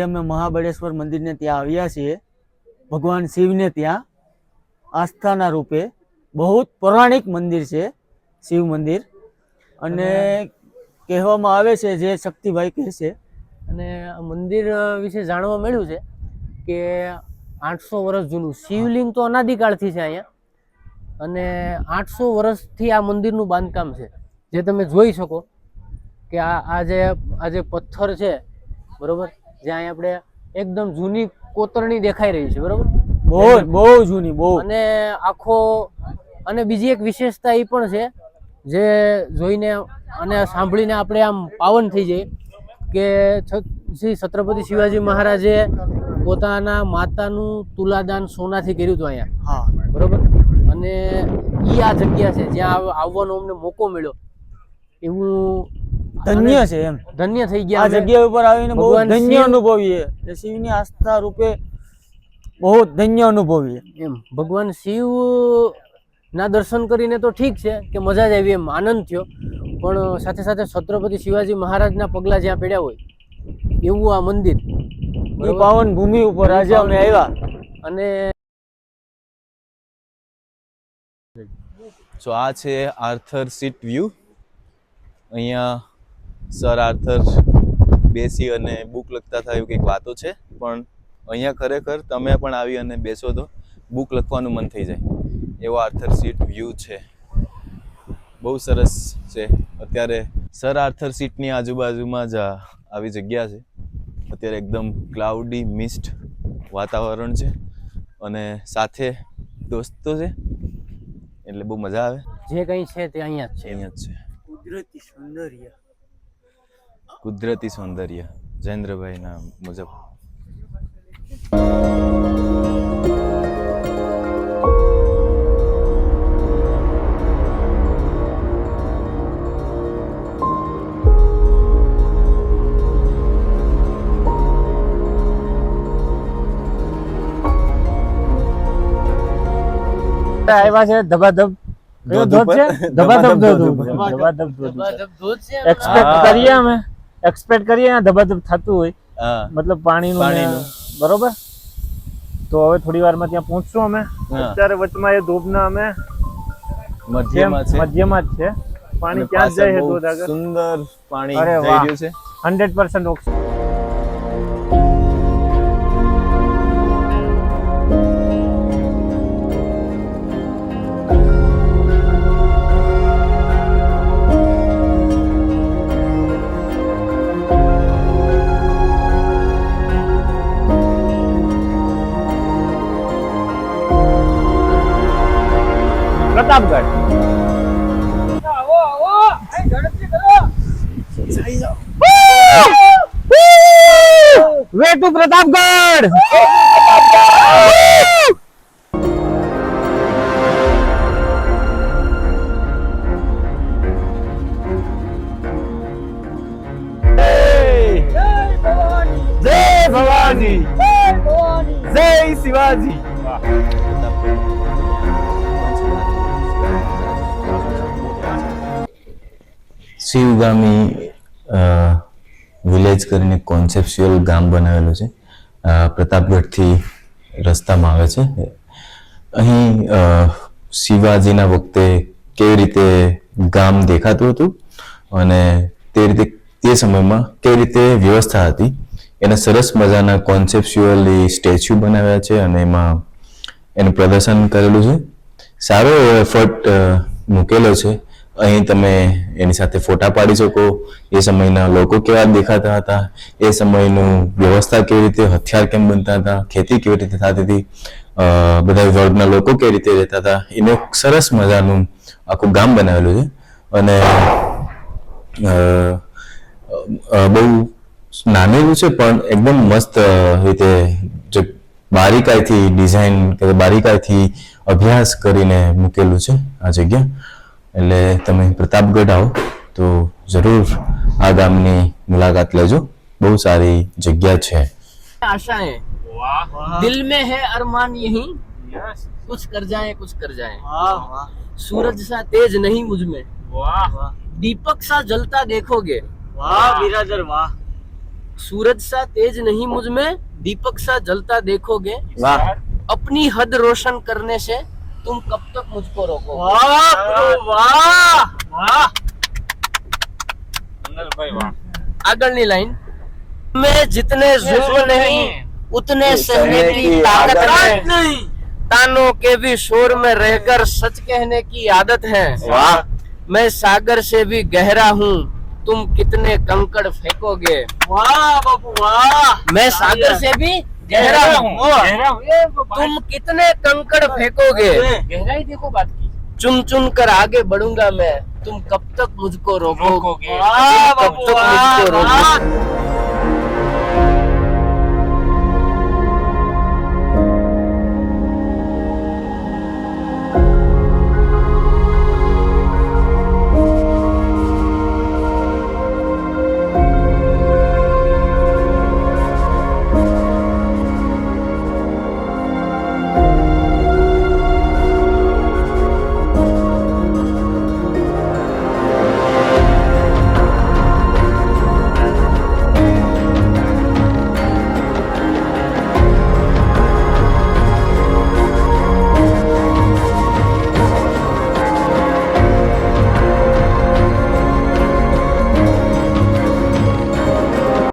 અમે મહાબળેશ્વર મંદિરને ત્યાં આવ્યા છીએ। ભગવાન શિવને ત્યાં આસ્થાના રૂપે બહુ પૌરાણિક મંદિર છે શિવ મંદિર, અને કહેવામાં આવે છે, જે શક્તિભાઈ કહે છે, અને મંદિર વિશે જાણવા મળ્યું છે કે 800 વર્ષ જૂનું શિવલિંગ તો અનાદિકાળથી છે અહીંયા, અને 800 વર્ષથી આ મંદિરનું બાંધકામ છે। જે તમે જોઈ શકો કે આ જે પથ્થર છે, બરોબર, જ્યાં આપણે એકદમ જૂની કોતરણી દેખાઈ રહી છે, બરોબર, બહુ જૂની, બહુ। અને આખો, અને બીજી એક વિશેષતા એ પણ છે જે જોઈને અને સાંભળીને આપણે આમ પાવન થઈ જઈએ કે શ્રી છત્રપતિ શિવાજી મહારાજે પોતાના માતાનું તુલાદાન સોનાથી કર્યું હતું અહીંયા, બરોબર, અને ઈ આ જગ્યા છે જ્યાં આવવાનો અમને મોકો મળ્યો, એવું ધન્ય છે, એમ ધન્ય થઈ ગયા આ જગ્યા ઉપર આવીને બહુ ધન્ય અનુભવીએ, શિવની આસ્થા રૂપે બહુ ધન્ય અનુભવીએ એમ। ભગવાન શિવ ના દર્શન કરીને તો ઠીક છે કે મજા જ આવી, એમ આનંદ થયો, પણ સાથે સાથે છત્રપતિ શિવાજી મહારાજના પગલા જ્યાં પડ્યા હોય એવું આ મંદિર, એ પાવન ભૂમિ ઉપર આજે અમે આવ્યા। અને તો આ છે આર્થર સીટ વ્યૂ। અહીંયા સર આર્થર બેસી અને બુક લખતા થાય કંઈક વાતો છે, પણ અહીંયા ખરેખર તમે પણ આવી અને બેસો તો બુક લખવાનું મન થઈ જાય એવો આર્થર સીટ વ્યૂ છે, બહુ સરસ છે। અત્યારે સર આર્થર સીટની આજુબાજુમાં જ આવી જગ્યા છે। અત્યારે એકદમ ક્લાઉડી મિસ્ટ વાતાવરણ છે, અને સાથે દોસ્તો છે, એટલે બહુ મજા આવે। જે કંઈ છે તે અહીંયા જ છે, અહીંયા જ છે। કુદરતી સૌંદર્ય, કુદરતી સૌંદર્ય જયેન્દ્રભાઈના મુજબ। આવ્યા છે ધબાધબ ધોધ છે, ધબાધબ ધોધ છે। એક્સપેક્ટ કરીએ ધબાધબ થતું હોય, મતલબ પાણીનું, બરોબર। તો હવે થોડી વારમાં ત્યાં પહોંચશું અમે। અત્યારે વચમાં એ ધોધના અમે મધ્યમાં જ છે, પાણી ક્યાં જાય છે ધોધ આગળ, સુંદર પાણી જઈ રહ્યું છે, 100% oxygen. Pratapgarh way to Pratapgarh. જય ભવાની, જય શિવાજી। શિવગામી વિલેજ કરીને કોન્સેપ્ચ્યુઅલ ગામ બનાવેલું છે, પ્રતાપગઢથી રસ્તામાં આવે છે। અહીં શિવાજીના વખતે કેવી રીતે ગામ દેખાતું હતું અને તે સમયમાં કેવી રીતે વ્યવસ્થા હતી એના સરસ મજાના કોન્સેપ્ચ્યુઅલી સ્ટેચ્યુ બનાવ્યા છે, અને એમાં એનું પ્રદર્શન કરેલું છે। સારો એફર્ટ મૂકેલો છે। અહીં તમે એની સાથે ફોટા પાડી શકો, એ સમયના લોકો કેવા દેખાતા હતા, એ સમયનું વ્યવસ્થા કેવી રીતે, હથિયાર કેમ બનતા હતા, ખેતી કેવી રીતે થતી હતી, બધા વર્ગના લોકો કેવી રીતે રહેતા હતા, એનું સરસ મજાનું આખું ગામ બનાવેલું છે। અને બહુ નાનેલું છે પણ એકદમ મસ્ત રીતે જે બારીકાઈથી ડિઝાઇન કે બારીકાઈથી અભ્યાસ કરીને મૂકેલું છે આ જગ્યા। એટલે તમે પ્રતાપગઢ આવો તો જરૂર આ ગામની મુલાકાત લેજો, બહુ સારી જગ્યા છે। आशाएं, दिल में है अरमान यही, कुछ कर जाए, सूरज सा तेज नहीं मुझ में, दीपक सा जलता देखोगे, वाह बिरादर वाह, सूरज सा तेज नहीं मुझ में दीपक सा जलता देखोगे વાહ अपनी हद रोशन करने से तुम कब तक मुझको रोको આગળની લાઈન में जितने जुल्म नहीं उतने सहने की ताकत है तानों के भी शोर में रहकर सच कहने की आदत है વાહ मैं सागर से भी गहरा हूँ तुम कितने कंकड़ फेंकोगे વાહ બાપુ વાહ मैं सागर से भी गहरा हूँ तुम कितने कंकड़ फेंकोगे गहराई देखो बात की चुन चुन कर आगे बढ़ूंगा मैं तुम कब तक मुझको रोकोगे वाह कब बापू तक वाह मुझको रोकोगे वाह